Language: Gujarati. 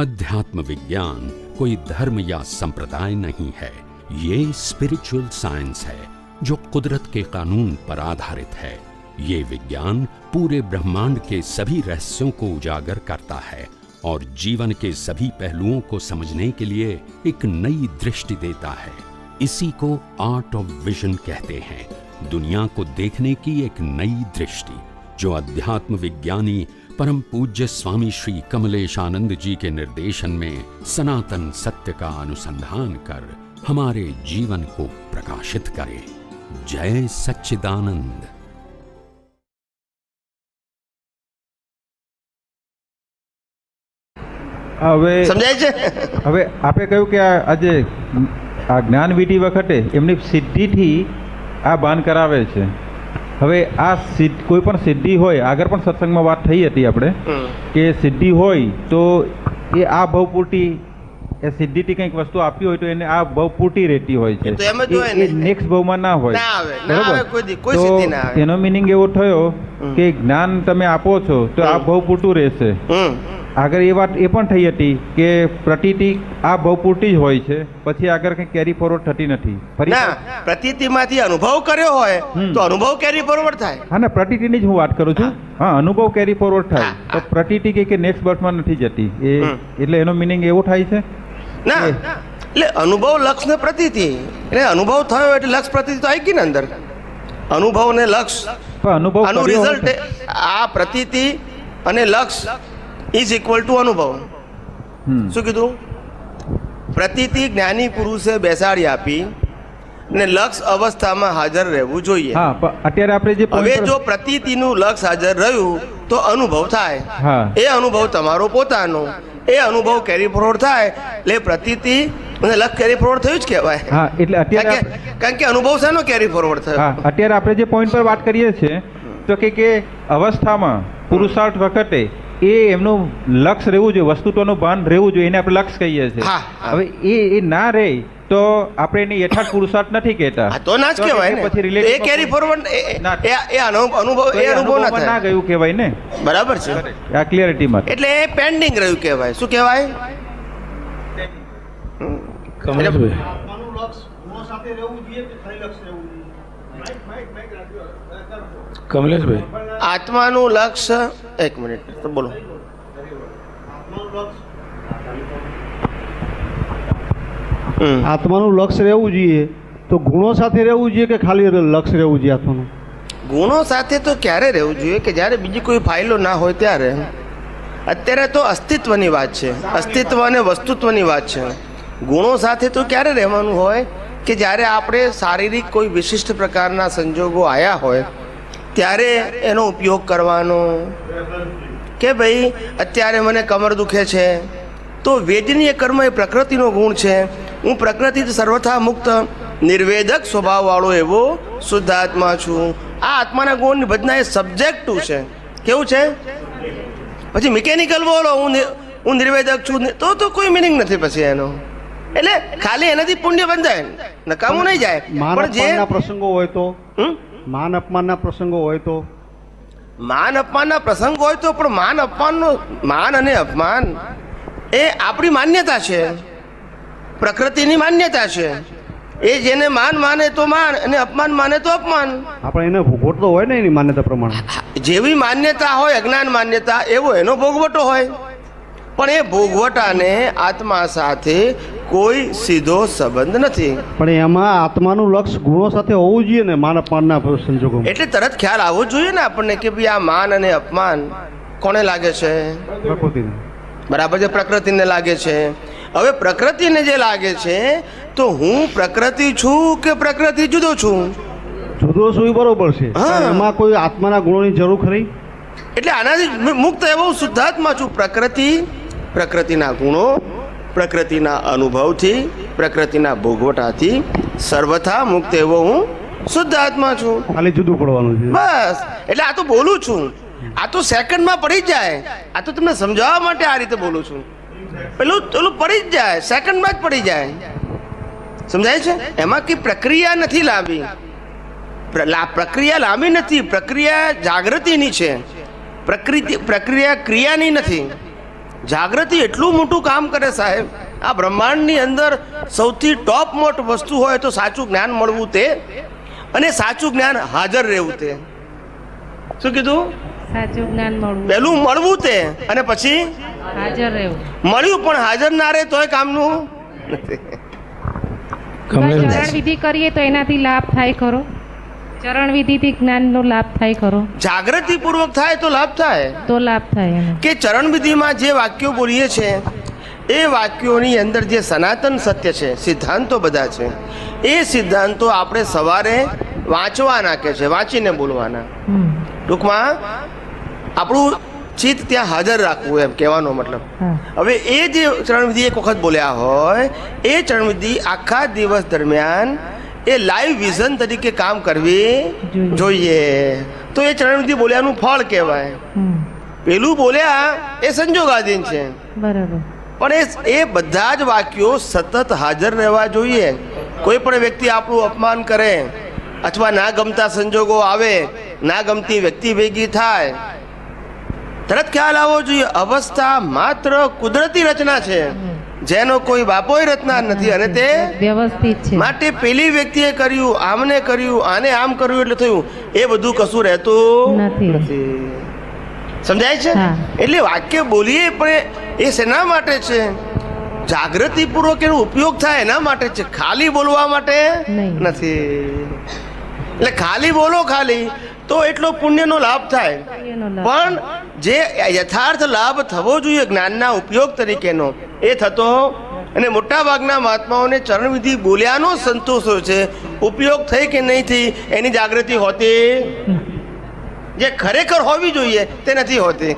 अध्यात्म विज्ञान कोई धर्म या संप्रदाय नहीं है, ये स्पिरिचुअल साइंस है जो कुदरत के कानून पर आधारित है। ये विज्ञान पूरे ब्रह्मांड के सभी रहस्यों को उजागर करता है और जीवन के सभी पहलुओं को समझने के लिए एक नई दृष्टि देता है। इसी को आर्ट ऑफ विजन कहते हैं, दुनिया को देखने की एक नई दृष्टि, जो अध्यात्म विज्ञानी परम पूज्य स्वामी श्री कमलेशानंद जी के निर्देशन में सनातन सत्य का अनुसंधान कर हमारे जीवन को प्रकाशित करे। जय सच्चिदानंद। હવે સમજાય છે? હવે આપે કહ્યું કે આજે આ જ્ઞાનવિધિ વખતે એમની સિદ્ધિથી આ બાન કરાવે છે। હવે આ કોઈ પણ સિદ્ધિ હોય, આગળ પણ સત્સંગમાં વાત થઈ હતી આપણે કે સિદ્ધિ હોય તો એ આ ભવ પૂરતી, એ સિદ્ધિથી કંઈક વસ્તુ આપી હોય તો એને આ ભવ પૂરતી રહેતી હોય છે, નેક્સ્ટ ભવમાં ના હોય, બરાબર? તો એનો મિનિંગ એવો થયો કે જ્ઞાન તમે આપો છો તો આ ભવ પૂરતું રહેશે। આગળ એ વાત એ પણ થઈ હતી કે પ્રતીતિ આ ભવ પૂરતી જ હોય છે, પછી આગળ કંઈ કેરી ફોરવર્ડ થતી નથી। પ્રતીતિમાંથી અનુભવ કર્યો હોય તો અનુભવ કેરી ફોરવર્ડ થાય। હા ને, પ્રતીતિની જ હું વાત કરું છું। હા, અનુભવ કેરી ફોરવર્ડ થાય તો પ્રતીતિ કે નેક્સ્ટ બર્થમાં નથી જતી, એ એટલે એનો મિનિંગ એવો થાય છે ના, એટલે અનુભવ લક્ષ ને પ્રતીતિ, એટલે અનુભવ થયો એટલે લક્ષ પ્રતીતિ તો આવી ગઈ ને અંદર। અનુભવ ને લક્ષ, અનુભવ આનું રિઝલ્ટ આ પ્રતીતિ અને લક્ષ ઇઝ ઇક્વલ ટુ અનુભવ। શું કીધું? પ્રતીતિ જ્ઞાની પુરુષે બેસાડી આપી ને લક્ષ અવસ્થામાં હાજર રહેવું જોઈએ। હા, અત્યારે આપણે જે હવે જો પ્રતીતિનું લક્ષ હાજર રહ્યું તો અનુભવ થાય, એ અનુભવ તમારો પોતાનો, એ અનુભવ કેરી ફોરવર્ડ થાય એટલે પ્રતીતિ અને લક્ષ કેરી ફોરવર્ડ થયું જ કહેવાય। હા, એટલે અત્યારે કારણ કે અનુભવ શાનો કેરી ફોરવર્ડ થયો? હા, અત્યારે આપણે જે પોઈન્ટ પર વાત કરીએ છીએ તો કે અવસ્થામાં પુરુષાર્થ વખતે એ એમનું લક્ષ રહેવું જોઈએ, વસ્તુત્વનું ભાન રહેવું જોઈએ, એને આપણે લક્ષ કહીએ છીએ। હવે એ ના રહે તો આપણે એને યથાર્થ પુરુષાર્થ નથી કહેતા, તો ના જ કહેવાય ને, પછી એ કેરી ફોરવર્ડ એ અનુભવ ના ગયું કહેવાય ને, બરાબર છે? આ ક્લિયરિટી માટે એટલે એ પેન્ડિંગ રહ્યું કહેવાય। શું કહેવાય? કમલેશભાઈ, આત્માનું લક્ષ, એક મિનિટ તો બોલો। આત્માનું લક્ષ રહેવું જોઈએ તો ગુણો સાથે રહેવું જોઈએ કે ખાલી લક્ષ રહેવું જોઈએ આત્માનું? ગુણો સાથે તો ક્યારે રહેવું જોઈએ કે જ્યારે બીજી કોઈ ફાઇલો ના હોય ત્યારે। અત્યારે તો અસ્તિત્વની વાત છે, અસ્તિત્વ અને વસ્તુત્વની વાત છે। ગુણો સાથે તો ક્યારે રહેવાનું હોય કે જ્યારે આપણે શારીરિક કોઈ વિશિષ્ટ પ્રકારના સંજોગો આવ્યા હોય ત્યારે એનો ઉપયોગ કરવાનો। કે ભાઈ અત્યારે મને કમર દુખે છે તો વેદનીય કર્મ એ પ્રકૃતિનો ગુણ છે, હું પ્રકૃતિથી સર્વથા મુક્ત નિર્વેદક સ્વભાવવાળો એવો શુદ્ધ આત્મા છું। આ આત્માના ગુણની ભજના એ સબ્જેક્ટિવ છે। કેવું છે? પછી મિકેનિકલ બોલો હું નિર્વેદક છું તો કોઈ મિનિંગ નથી પછી એનો, એટલે ખાલી એનાથી પુણ્ય બંધાય, નકામું નહીં જાય। પણ જે પ્રસંગો હોય તો, માન અપમાનના પ્રસંગો હોય તો, માન અપમાનના પ્રસંગ હોય તો, પણ માન અપમાનનો, માન અને અપમાન એ આપણી માન્યતા છે, પ્રકૃતિની માન્યતા છે। એ જેને માન માને તો માન અને અપમાન માને તો અપમાન। આપણે એને ભોગવટો હોય ને એની માન્યતા પ્રમાણે, જેવી માન્યતા હોય, અજ્ઞાન માન્યતા, એવો એનો ભોગવટો હોય। પણ એ ભોગવટાને આત્મા સાથે કોઈ સીધો સંબંધ નથી। પણ એમાં આત્માનું લક્ષ ગુણો સાથે હોવું જોઈએ ને, માન અપમાનના સંજોગોમાં। એટલે તરત ખ્યાલ આવવો જોઈએ ને આપણને કે ભાઈ આ માન અને અપમાન કોને લાગે છે? પ્રકૃતિને, બરાબર છે, પ્રકૃતિને લાગે છે। હવે પ્રકૃતિને જે લાગે છે તો હું પ્રકૃતિ છું કે પ્રકૃતિ જુદો છું? જુદો છું એ બરોબર છે, એમાં કોઈ આત્માના ગુણોની જરૂર ખરી? એટલે આનાથી મુક્ત એવો શુદ્ધાત્મા છું। પ્રકૃતિના ગુણો, પ્રકૃતિના અનુભવથી, પ્રકૃતિના ભોગવટાથી સર્વથા મુક્ત એવો હું શુદ્ધ આત્મા છું। ખાલી જુદું પડવાનું છે બસ। એટલે આ તો બોલું છું, આ તો સેકન્ડમાં પડી જાય, આ તો તમને સમજાવવા માટે આ રીતે બોલું છું। પેલું પડી જ જાય, સેકન્ડમાં જ પડી જાય। સમજાય છે? એમાં કઈ પ્રક્રિયા નથી લાવી, પ્રક્રિયા લાંબી નથી, પ્રક્રિયા જાગૃતિની છે, પ્રક્રિયા ક્રિયાની નથી। જાગૃતિ એટલું મોટું કામ કરે સાહેબ. આ બ્રહ્માંડની અંદર સૌથી ટોપ મોટ વસ્તુ હોય તો સાચું જ્ઞાન મળવું તે, અને સાચું જ્ઞાન હાજર રહેવું તે. શું કીધું? સાચું જ્ઞાન મળવું, પહેલું મળવું તે, અને પછી હાજર રહેવું. મળ્યું પણ હાજર ના રહે તોય કામનું નથી. ચરણ વિધિ કરીએ તો એનાથી લાભ થાય ખરો? ચરણ વિધિથી જ્ઞાનનો લાભ થાય ખરો? જાગૃતિ પૂર્વક થાય તો લાભ થાય. તો લાભ થાય એને. કે ચરણ વિધિમાં જે વાક્યો બોલીએ છે એ વાક્યોની અંદર જે સનાતન સત્ય છે, સિદ્ધાંતો બધા છે, એ સિદ્ધાંતો આપણે સવારે વાંચવાના કે છે, વાંચીને બોલવાના. ટૂંકમાં આપણું ચિત્ત ત્યાં હાજર રાખવું, એમ કહેવાનો મતલબ. હવે એ જે ચરણવિધિ એક વખત બોલ્યા હોય એ ચરણવિધિ આખા દિવસ દરમિયાન એ લાઈવ વિઝન તરીકે કામ કરવી જોઈએ. તો એ ચરણવિધિ બોલ્યાનું ફળ કહેવાય. પેલું બોલ્યા એ સંજોગાધીન છે, બરાબર, પણ એ બધા જ વાક્યો સતત હાજર રહેવા જોઈએ. કોઈ પણ વ્યક્તિ આપણું અપમાન કરે અથવા ના ગમતા સંજોગો આવે, ના ગમતી વ્યક્તિ ભેગી થાય, તરત ખ્યાલ આવવો જોઈએ અવસ્થા માત્ર કુદરતી રચના છે, જેનો કોઈ બાપોય રચના નથી, અને તે વ્યવસ્થિત છે. માટે પેલી વ્યક્તિએ કર્યું, આમને કર્યું, આને આમ કર્યું એટલે થયું, એ બધું કશું રહેતું નથી. સમજાય છે? એટલે વાક્ય બોલીએ પણ એ શેના માટે છે? જાગૃતિ પૂર્વક એનો ઉપયોગ થાય એના માટે છે, ખાલી બોલવા માટે નથી. એટલે ખાલી બોલો ખાલી તો એટલો પુણ્યનો લાભ થાય, પણ જે યથાર્થ લાભ થવો જોઈએ જ્ઞાનના ઉપયોગ તરીકેનો એ થતો. અને મોટા ભાગના મહાત્માઓને ચરણવિધિ બોલ્યાનો સંતોષ હોય છે, ઉપયોગ થઈ કે નહીં થઈ એની જાગૃતિ હોતી જે ખરેખર હોવી જોઈએ તે નથી હોતી.